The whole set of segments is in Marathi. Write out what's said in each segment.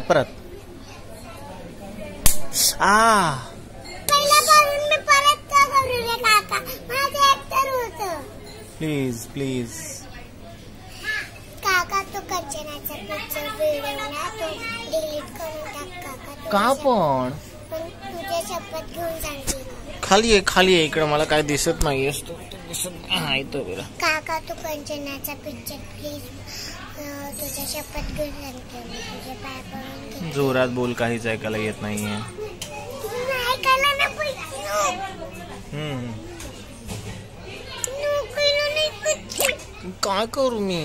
परत प्लीज प्लीज काका तो कंचनाचा पिक्चर व्हिडिओ ना तो डिलीट करून टाक काका. का पण तुझ्या शपथ घेऊन सांगते. खाली आहे इकडे मला काय दिसत नाहीये. काका तू कंचनाचा पिक्चर प्लीज तुझ्या शपथ घेऊन सांगते. तुझे पाय पडून जोरात बोल, काहीच ऐकायला येत नाहीये. ऐकायला ना पाहिजे. काय करू मी?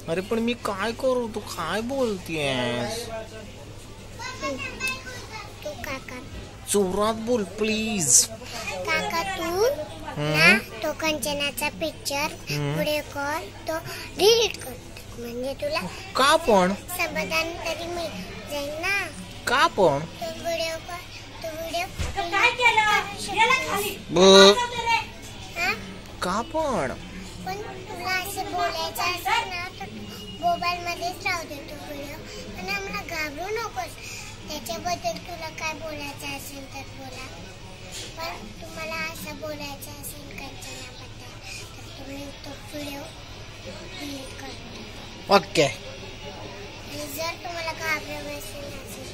अरे पण मी काय करू? तू काय बोलतीयस? तू काका जोरात बोल प्लीज. काका तू ना तो कंचनाचा पिक्चर व्हिडिओ कॉल तो डिलीट कर. म्हणजे तुला का पण समाधान तरी मिळ जाईल ना. का पण तो व्हिडिओ कॉल तो व्हिडिओ काय केलं? का पण तुला असं बोलायचं असेल ना तर मोबाईल मध्येच राहू दे तो व्हिडिओ. आणि आम्हाला घाबरू नकोस. त्याच्याबद्दल तुला काय बोलायचं असेल तर बोला. पण तुम्हाला असं बोलायचं असेल कंचनाबद्दल तर तुम्ही तो व्हिडिओ डिलीट करा. ओके. आणि जर तुम्हाला घाबरायचं असेल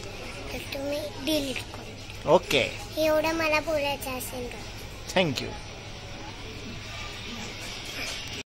तर तुम्ही डिलीट करा. ओके. एवढं मला बोलायचं असेल का? थँक्यू.